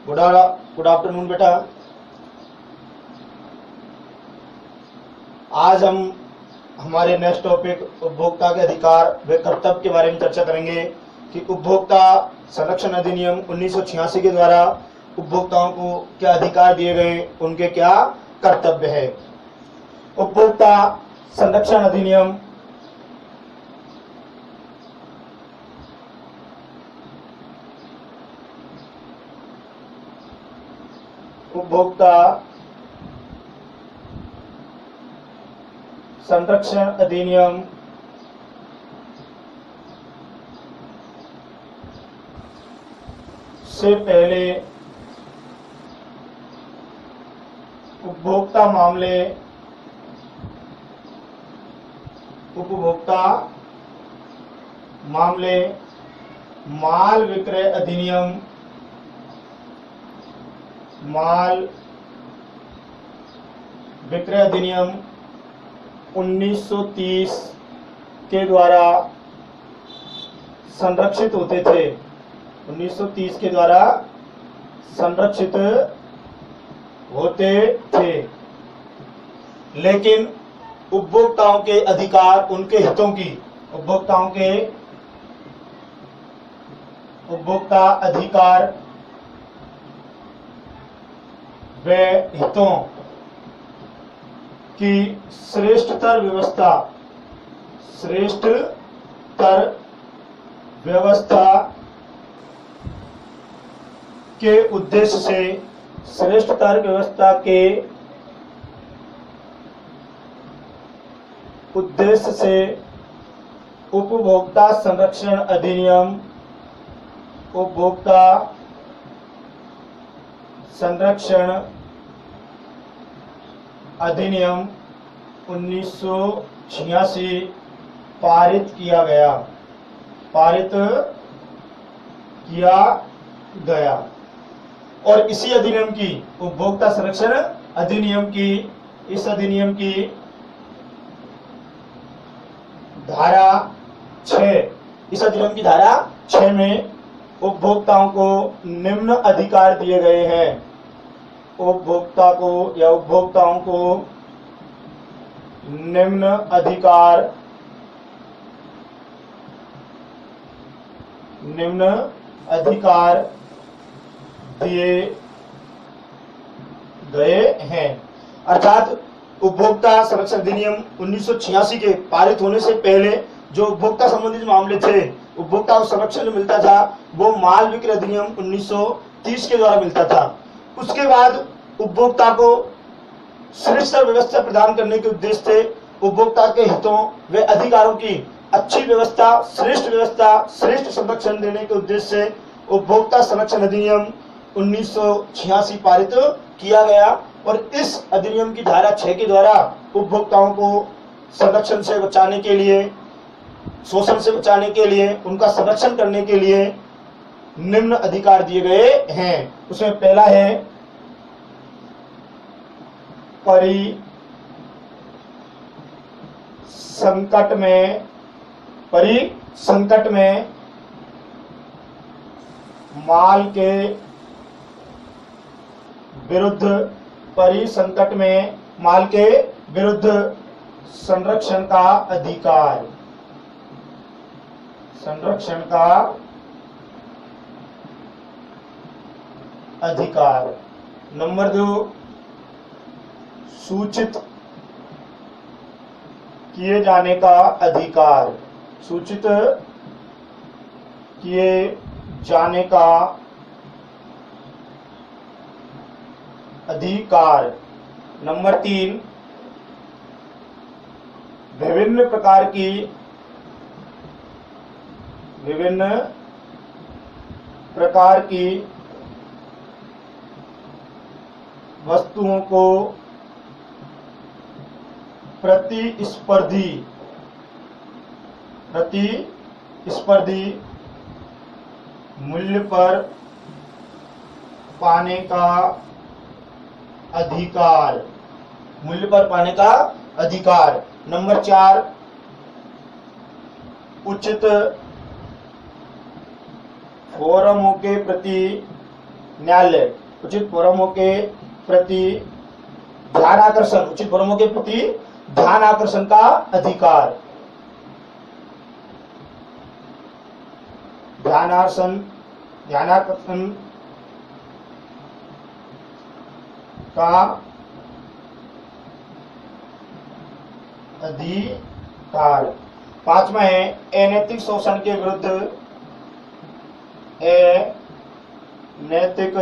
Good afternoon बेटा। आज हम हमारे नेक्स्ट टॉपिक उपभोक्ता के अधिकार व कर्तव्य के बारे में चर्चा करेंगे कि उपभोक्ता संरक्षण अधिनियम 1986 के द्वारा उपभोक्ताओं को क्या अधिकार दिए गए, उनके क्या कर्तव्य है। उपभोक्ता संरक्षण अधिनियम उपभोक्ता संरक्षण अधिनियम से पहले उपभोक्ता मामले माल विक्रय अधिनियम माल विक्रय अधिनियम 1930 के द्वारा संरक्षित होते थे। 1930 के द्वारा संरक्षित होते थे, लेकिन उपभोक्ताओं के अधिकार, उनके हितों की, उपभोक्ता अधिकार व हितों की श्रेष्ठतर व्यवस्था के उद्देश्य से उपभोक्ता संरक्षण अधिनियम 1986 पारित किया गया और इसी अधिनियम की, उपभोक्ता संरक्षण अधिनियम की, इस अधिनियम की धारा 6 में उपभोक्ताओं को निम्न अधिकार दिए गए हैं। उपभोक्ताओं को निम्न अधिकार दिए गए हैं। अर्थात उपभोक्ता संरक्षण अधिनियम 1986 के पारित होने से पहले जो उपभोक्ता संबंधित मामले थे, उपभोक्ता को संरक्षण मिलता था, वो माल विक्रय अधिनियम 1930 के द्वारा मिलता था। उसके बाद उपभोक्ता को श्रेष्ठ व्यवस्था प्रदान करने के उद्देश्य से उपभोक्ता के हितों व अधिकारों की अच्छी व्यवस्था, श्रेष्ठ संरक्षण देने के उद्देश्य से उपभोक्ता संरक्षण अधिनियम 1986 पारित किया गया और इस अधिनियम की धारा 6 के द्वारा उपभोक्ताओं को संरक्षण से बचाने के लिए, शोषण से बचाने के लिए, उनका संरक्षण करने के लिए निम्न अधिकार दिए गए हैं। उसमें पहला है परिसंकट में माल के विरुद्ध संरक्षण का अधिकार। नंबर 2, सूचित किए जाने का अधिकार। नंबर 3, विभिन्न प्रकार की वस्तुओं को प्रतिस्पर्धी मूल्य पर पाने का अधिकार। नंबर 4, उचित फोरमों के प्रति न्यायालय उचित फोरमों के प्रति ध्यान आकर्षण, उचित फोरमों के प्रति ध्यान आकर्षण का अधिकार, ध्यान आकर्षण का अधिकार। पांचवा है अनैतिक शोषण के विरुद्ध, अनैतिक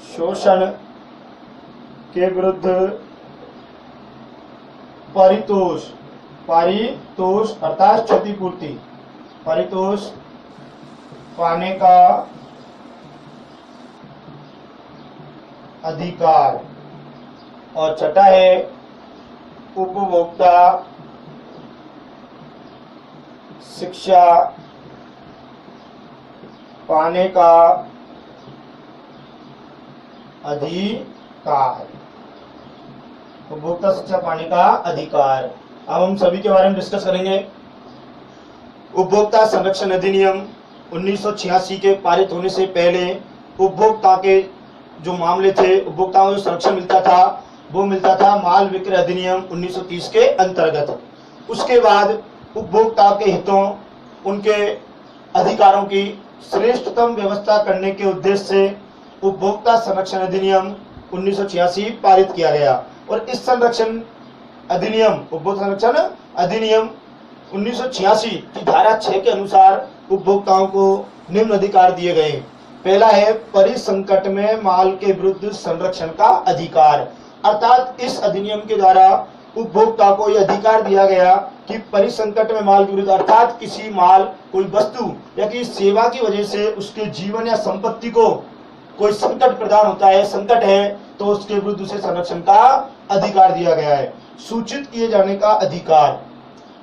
शोषण के विरुद्ध पारितोष अर्थात क्षतिपूर्ति, पारितोष पाने का अधिकार। और छठा है उपभोक्ता शिक्षा पाने का अधिकार, उपभोक्ता शिक्षा पाने का अधिकार। अब हम सभी के बारे में डिस्कस करेंगे। उपभोक्ता संरक्षण अधिनियम 1986 के पारित होने से पहले उपभोक्ता के जो मामले थे, उपभोक्ताओं को संरक्षण मिलता था, वो मिलता था माल विक्रय अधिनियम 1930 के अंतर्गत। उसके बाद उपभोक्ता के हितों, उनके अधिकारों की श्रेष्ठतम व्यवस्था करने के उद्देश्य से उपभोक्ता संरक्षण अधिनियम 1986 पारित किया गया। और इस संरक्षण अधिनियम, उपभोक्ता संरक्षण अधिनियम 1986 की धारा 6 के अनुसार उपभोक्ताओं को निम्न अधिकार दिए गए। पहला है परिसंकट में माल के विरुद्ध संरक्षण का अधिकार, अर्थात इस अधिनियम के द्वारा उपभोक्ता को यह अधिकार दिया गया कि परिसंकट में माल के विरुद्ध, अर्थात किसी माल, कोई वस्तु या किसी सेवा की वजह से उसके जीवन या संपत्ति को कोई संकट प्रदान होता है, संकट है, तो उसके विरुद्ध उसे संरक्षण का अधिकार दिया गया है। सूचित किए जाने का अधिकार,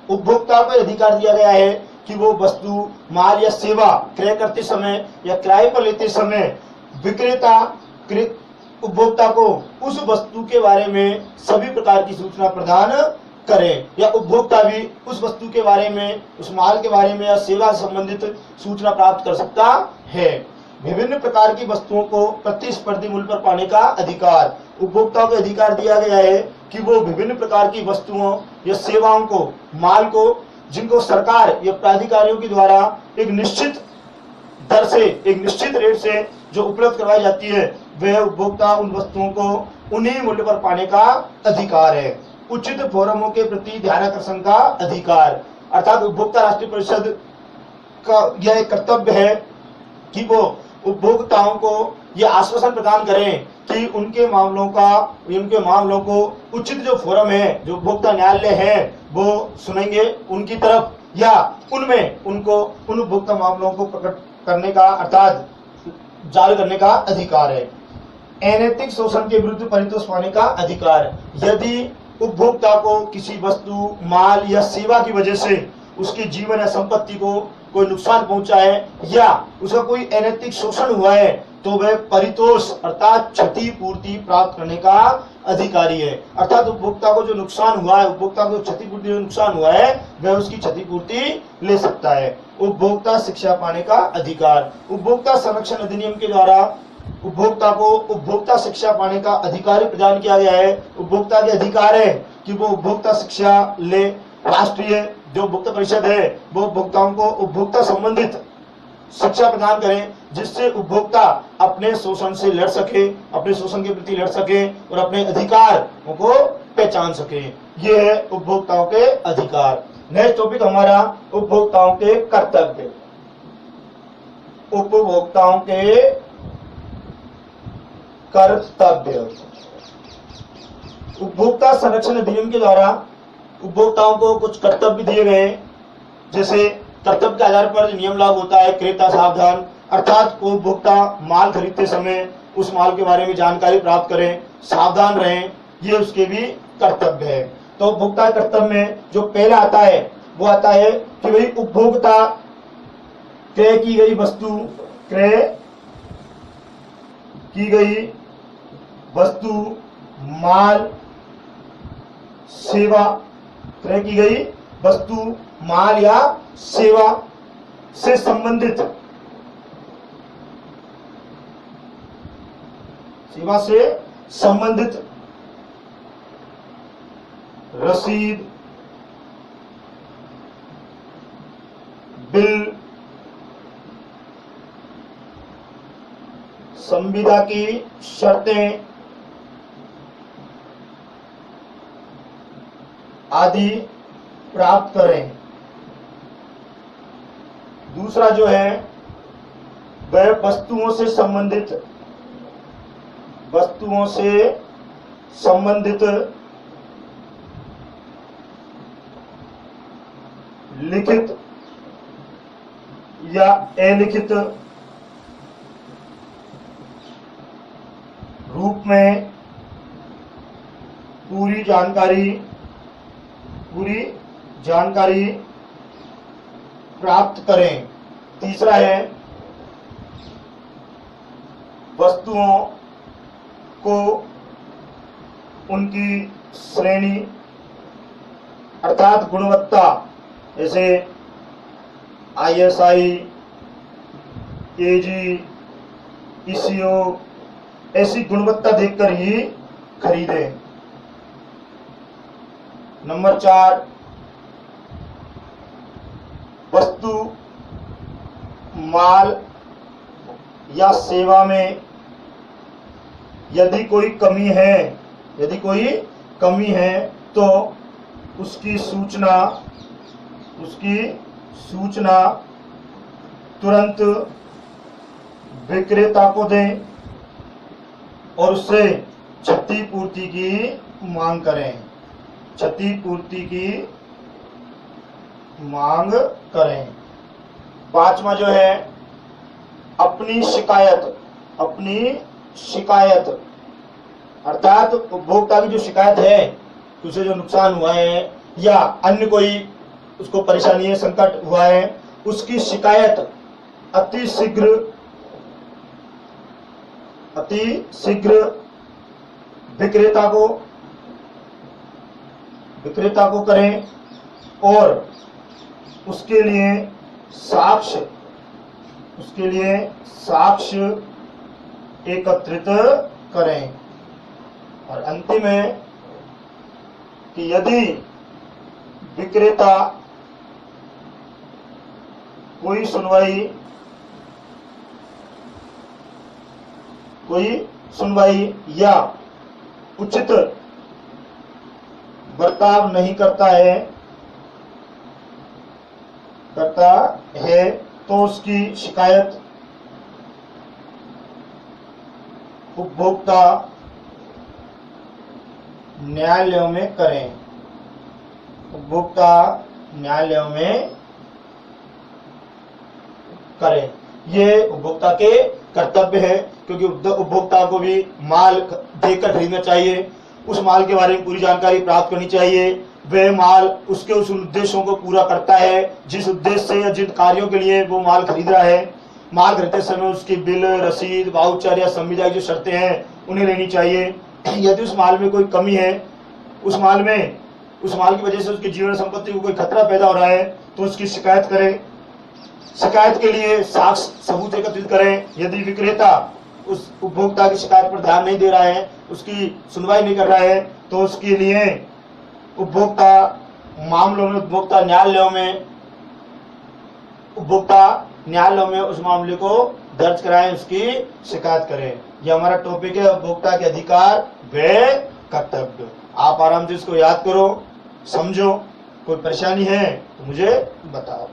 उपभोक्ता को अधिकार दिया गया है कि वो वस्तु, माल या सेवा क्रय करते समय या किराए पर लेते समय विक्रेता उपभोक्ता को उस वस्तु के बारे में सभी प्रकार की सूचना प्रदान करें, या उपभोक्ता भी उस वस्तु के बारे में, उस माल के बारे में या सेवा से संबंधित सूचना प्राप्त कर सकता है। विभिन्न प्रकार की वस्तुओं को प्रतिस्पर्धी मूल्य पर पाने का अधिकार, उपभोक्ता को अधिकार दिया गया है कि वो विभिन्न प्रकार की वस्तुओं या सेवाओं को, माल को, जिनको सरकार या प्राधिकारियों के द्वारा एक निश्चित दर से, एक निश्चित रेट से जो उपलब्ध करवाई जाती है, वह उपभोक्ता उन वस्तुओं को उन्हीं मूल्य पर पाने का अधिकार है। उचित फोरमों के प्रति ध्यान आकर्षण का अधिकार, अर्थात उपभोक्ता राष्ट्रीय परिषद का यह एक कर्तव्य है कि वो उपभोक्ताओं को यह आश्वासन प्रदान करें कि उनके मामलों को उचित जो फोरम है, जो उपभोक्ता न्यायालय है, वो सुनेंगे उनकी तरफ, या उनमें उनको उन उपभोक्ता मामलों को प्रकट करने का, अर्थात जारी करने का अधिकार है। अनैतिक शोषण के विरुद्ध परितोष पाने का अधिकार, यदि उपभोक्ता को किसी वस्तु, माल या सेवा की वजह से उसके जीवन या संपत्ति को कोई नुकसान पहुंचा है या उसका कोई अनैतिक शोषण हुआ है, तो वह परितोष अर्थात क्षतिपूर्ति प्राप्त करने का अधिकारी है। अर्थात उपभोक्ता को जो नुकसान हुआ है, उपभोक्ता को क्षतिपूर्ति जो नुकसान हुआ है, वह उसकी क्षतिपूर्ति ले सकता है। उपभोक्ता शिक्षा पाने का अधिकार, उपभोक्ता संरक्षण अधिनियम के द्वारा उपभोक्ता को उपभोक्ता शिक्षा पाने का अधिकार प्रदान किया गया है। उपभोक्ता के अधिकार है कि वो उपभोक्ता शिक्षा ले। राष्ट्रीय जो उपभोक्ता परिषद है वो उपभोक्ताओं को उपभोक्ता संबंधित शिक्षा प्रदान करें, जिससे उपभोक्ता अपने शोषण से लड़ सके, अपने शोषण के प्रति लड़ सके और अपने अधिकारों को पहचान सके। ये है उपभोक्ताओं के अधिकार। नेक्स्ट टॉपिक हमारा उपभोक्ताओं के कर्तव्य। उपभोक्ताओं के कर्तव्य, उपभोक्ता संरक्षण अधिनियम के द्वारा उपभोक्ताओं को कुछ कर्तव्य दिए गए। जैसे कर्तव्य के आधार पर नियम लागू होता है, क्रेता सावधान, अर्थात उपभोक्ता माल खरीदते समय उस माल के बारे में जानकारी प्राप्त करें, सावधान रहें, ये उसके भी कर्तव्य है। तो उपभोक्ता कर्तव्य में जो पहला आता है वो आता है कि भाई उपभोक्ता क्रय की गई वस्तु, माल, सेवा, क्रय की गई वस्तु, माल या सेवा से संबंधित सेवा से संबंधित रसीद, बिल, संविदा की शर्तें आदि प्राप्त करें। दूसरा जो है वह वस्तुओं से संबंधित लिखित या अलिखित रूप में पूरी जानकारी प्राप्त करें। तीसरा है वस्तुओं को उनकी श्रेणी अर्थात गुणवत्ता, जैसे ISI, AG, ECO ऐसी गुणवत्ता देखकर ही खरीदें। नंबर 4, वस्तु, माल या सेवा में यदि कोई कमी है तो उसकी सूचना तुरंत विक्रेता को दें और उससे क्षतिपूर्ति की मांग करें। 5वां जो है अपनी शिकायत अर्थात उपभोक्ता की जो शिकायत है, उसे जो नुकसान हुआ है या अन्य कोई उसको परेशानी है, संकट हुआ है, उसकी शिकायत अति शीघ्र विक्रेता को करें और उसके लिए साक्ष्य एकत्रित करें। और अंतिम है कि यदि विक्रेता कोई सुनवाई या उचित बर्ताव नहीं करता है तो उसकी शिकायत उपभोक्ता न्यायालयों में करें। ये उपभोक्ता के कर्तव्य है, क्योंकि उपभोक्ता को भी माल देखकर खरीदना चाहिए, उस माल के बारे में पूरी जानकारी प्राप्त करनी चाहिए, वह माल उसके उस उद्देश्यों को पूरा करता है जिस उद्देश्य से या जिन कार्यों के लिए वो माल खरीद रहा है। माल खरीदते समय उसकी बिल, रसीद, वाउचर या संविदा की जो शर्तें हैं उन्हें लेनी चाहिए। यदि उस माल में कोई कमी है, उस माल की वजह से उसकी जीवन संपत्ति को कोई खतरा पैदा हो रहा है, तो उसकी शिकायत करें। शिकायत के लिए साक्ष्य सबूत एकत्रित करें। यदि विक्रेता उस उपभोक्ता की शिकायत पर ध्यान नहीं दे रहा है, उसकी सुनवाई नहीं कर रहा है, तो उसके लिए उपभोक्ता न्यायालयों में उस मामले को दर्ज कराएं, उसकी शिकायत करें। यह हमारा टॉपिक है, उपभोक्ता के अधिकार व कर्तव्य। आप आराम से इसको याद करो, समझो। कोई परेशानी है तो मुझे बताओ।